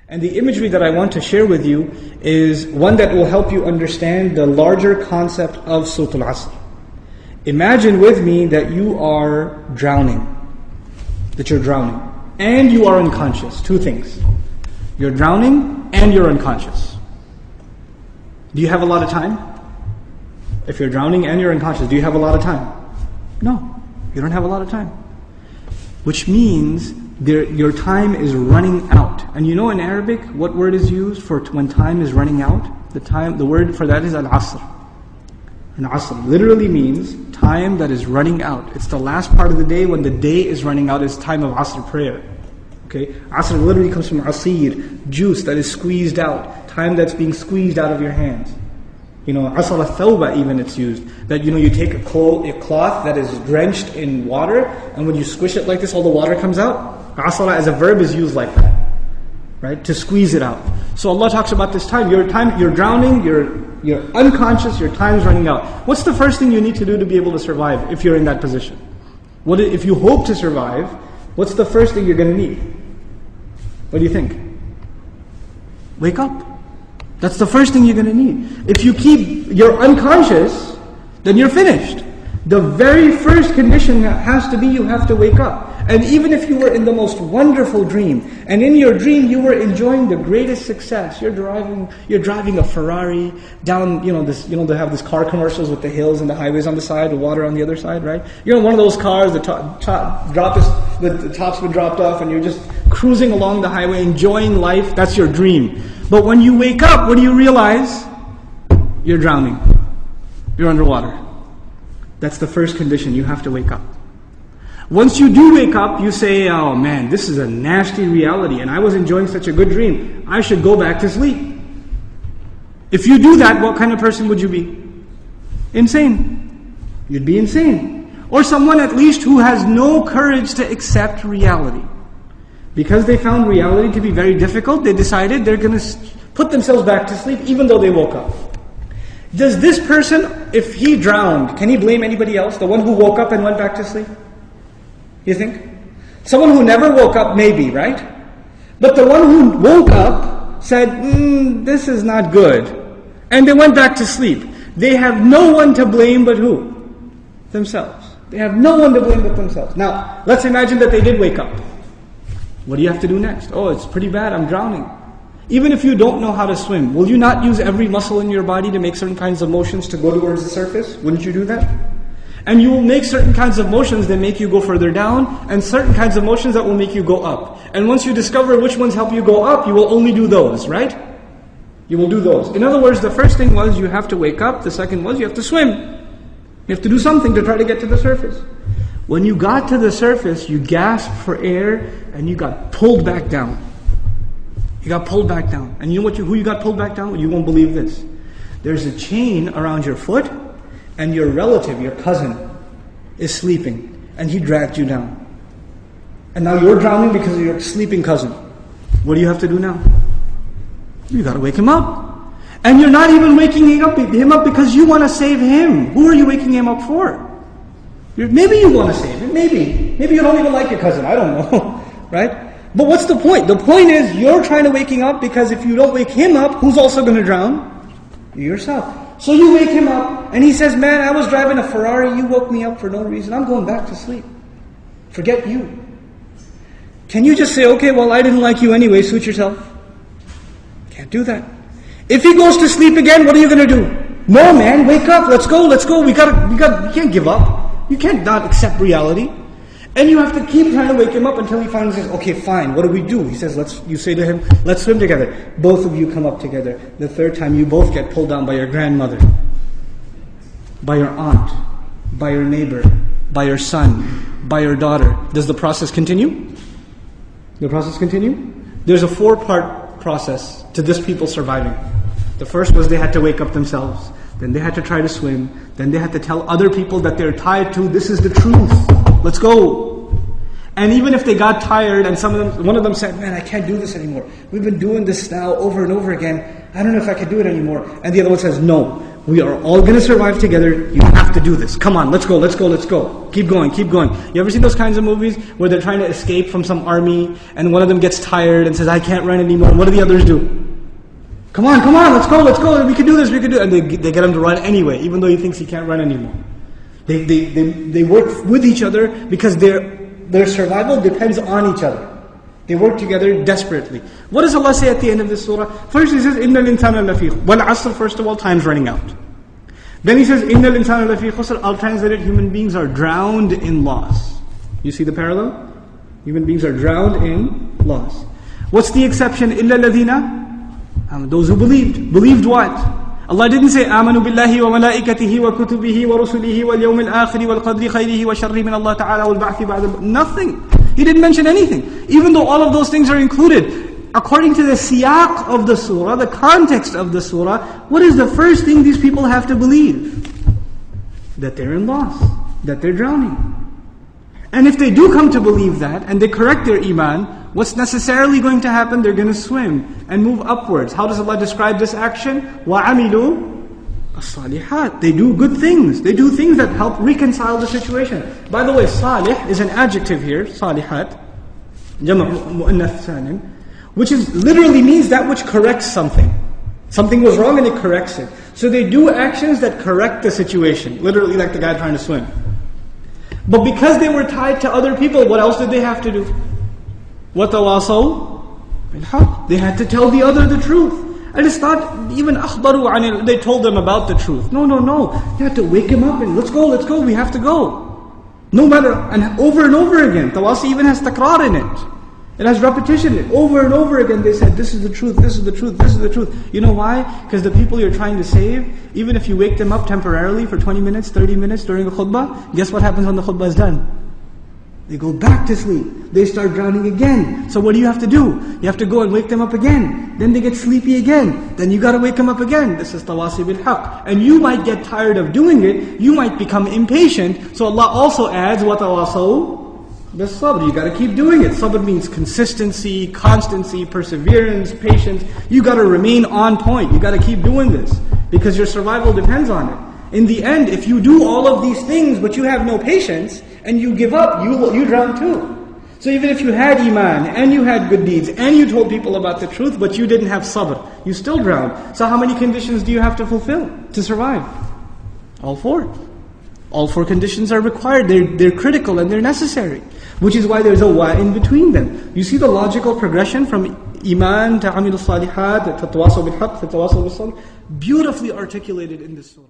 And the imagery that I want to share with you is one that will help you understand the larger concept of Surah Al-Asr. Imagine with me that you are drowning. That you're drowning. And you are unconscious. Two things. You're drowning and you're unconscious. Do you have a lot of time? If you're drowning and you're unconscious, do you have a lot of time? No, you don't have a lot of time. Which means your time is running out. And you know in Arabic, what word is used for when time is running out? The word for that is Al-Asr. And Asr literally means time that is running out. It's the last part of the day when the day is running out. It's time of Asr prayer. Okay, Asr literally comes from asir, juice that is squeezed out, time that's being squeezed out of your hands. You know, Asr al-thawba even it's used. That you take a cloth that is drenched in water, and when you squish it like this, all the water comes out. Asra as a verb is used like that, right? To squeeze it out. So Allah talks about this time. You're drowning, you're unconscious, your time's running out. What's the first thing you need to do to be able to survive if you're in that position? If you hope to survive, what's the first thing you're going to need? What do you think? Wake up. That's the first thing you're going to need. If you're unconscious, then you're finished. The very first condition has to be you have to wake up. And even if you were in the most wonderful dream, and in your dream you were enjoying the greatest success, you're driving a Ferrari down, they have these car commercials with the hills and the highways on the side, the water on the other side, right? You're in one of those cars, the top's been dropped off, and you're just cruising along the highway, enjoying life. That's your dream. But when you wake up, what do you realize? You're drowning. You're underwater. That's the first condition. You have to wake up. Once you do wake up, you say, oh man, this is a nasty reality and I was enjoying such a good dream. I should go back to sleep. If you do that, what kind of person would you be? Insane. You'd be insane. Or someone at least who has no courage to accept reality. Because they found reality to be very difficult, they decided they're going to put themselves back to sleep even though they woke up. Does this person, if he drowned, can he blame anybody else? The one who woke up and went back to sleep? You think? Someone who never woke up, maybe, right? But the one who woke up said, this is not good. And they went back to sleep. They have no one to blame but who? Themselves. They have no one to blame but themselves. Now, let's imagine that they did wake up. What do you have to do next? Oh, it's pretty bad, I'm drowning. Even if you don't know how to swim, will you not use every muscle in your body to make certain kinds of motions to go towards the surface? Wouldn't you do that? And you will make certain kinds of motions that make you go further down, and certain kinds of motions that will make you go up. And once you discover which ones help you go up, you will only do those, right? You will do those. In other words, the first thing was you have to wake up. The second was you have to swim. You have to do something to try to get to the surface. When you got to the surface, you gasped for air, and you got pulled back down. You got pulled back down. And you know who you got pulled back down? You won't believe this. There's a chain around your foot, and your relative, your cousin, is sleeping, and he dragged you down. And now you're drowning because of your sleeping cousin. What do you have to do now? You got to wake him up. And you're not even waking him up because you want to save him. Who are you waking him up for? Maybe you want to save him, maybe. Maybe you don't even like your cousin, I don't know, right? But what's the point? The point is you're trying to wake him up because if you don't wake him up, who's also going to drown? You yourself. So you wake him up, and he says, man, I was driving a Ferrari, you woke me up for no reason, I'm going back to sleep. Forget you. Can you just say, okay, well, I didn't like you anyway, suit yourself? Can't do that. If he goes to sleep again, what are you going to do? No, man, wake up, let's go, we can't give up. You can't not accept reality. And you have to keep trying to wake him up until he finally says, okay, fine, what do we do? He says, you say to him, let's swim together. Both of you come up together. The third time, you both get pulled down by your grandmother, by your aunt, by your neighbor, by your son, by your daughter. Does the process continue? The process continue? There's a 4-part process to this people surviving. The first was they had to wake up themselves. Then they had to try to swim. Then they had to tell other people that they're tied to, this is the truth. Let's go. And even if they got tired and one of them said, man, I can't do this anymore. We've been doing this now over and over again. I don't know if I can do it anymore. And the other one says, no, We are all going to survive together. You have to do this. Come on, let's go, let's go, let's go. Keep going, keep going. You ever seen those kinds of movies where they're trying to escape from some army and one of them gets tired and says, I can't run anymore. And what do the others do? Come on, let's go. We can do this, we can do it. And they get him to run anyway, even though he thinks he can't run anymore. They work with each other because their survival depends on each other. They work together desperately. What does Allah say at the end of this surah? First He says, إِنَّ الْإِنسَانَ لَفِي خُسْرٍ. وَالْعَصْرِ, first of all, time's running out. Then He says, إِنَّ الْإِنسَانَ لَفِي خُسْرٍ. I'll translate it, human beings are drowned in loss. You see the parallel? Human beings are drowned in loss. What's the exception? إِلَّا الَّذِينَ, those who believed. Believed what? Allah didn't say, آمَنُوا بِاللَّهِ وَمَلَائِكَتِهِ وَكُتُبِهِ وَرُسُلِهِ وَالْيَوْمِ الْآخِرِ وَالْقَدْرِ خَيْرِهِ وَشَرِّهِ مِنَ اللَّهِ تَعَالَى وَالْبَعْثِ بَعْدَ. Nothing. He didn't mention anything. Even though all of those things are included. According to the siyaq of the surah, the context of the surah, what is the first thing these people have to believe? That they're in loss. That they're drowning. And if they do come to believe that, and they correct their iman, what's necessarily going to happen? They're going to swim and move upwards. How does Allah describe this action? وَعَمِلُوا الصَّالِحَاتِ. They do good things. They do things that help reconcile the situation. By the way, salih is an adjective here, salihat, jama' mu'annath salim, which literally means that which corrects something. Something was wrong and it corrects it. So they do actions that correct the situation. Literally like the guy trying to swim. But because they were tied to other people, what else did they have to do? وَتَوَاصَوْا بِالْحَقِّ. They had to tell the other the truth. And it's not even أخبروا عن it. They told them about the truth. No. You have to wake him up and let's go, we have to go. No matter, and over again. Tawasi even has takrar in it. It has repetition. Over and over again they said, this is the truth, this is the truth, this is the truth. You know why? Because the people you're trying to save, even if you wake them up temporarily for 20 minutes, 30 minutes during a khutbah, guess what happens when the khutbah is done? They go back to sleep. They start drowning again. So what do you have to do? You have to go and wake them up again. Then they get sleepy again. Then you got to wake them up again. This is tawasi bil haqq. And you might get tired of doing it. You might become impatient. So Allah also adds, وَتَوَاصَوْا بِالصَّبْرِ. You got to keep doing it. Sabr means consistency, constancy, perseverance, patience. You got to remain on point. You got to keep doing this. Because your survival depends on it. In the end, if you do all of these things but you have no patience, and you give up, you drown too. So even if you had iman, and you had good deeds, and you told people about the truth, but you didn't have sabr, you still drown. So how many conditions do you have to fulfill to survive? All four. All four conditions are required. They're critical and they're necessary. Which is why there's a wa in between them. You see the logical progression from iman to amilu salihat, to tawasaw bil haqq, to tawasaw bil sabr, beautifully articulated in this surah.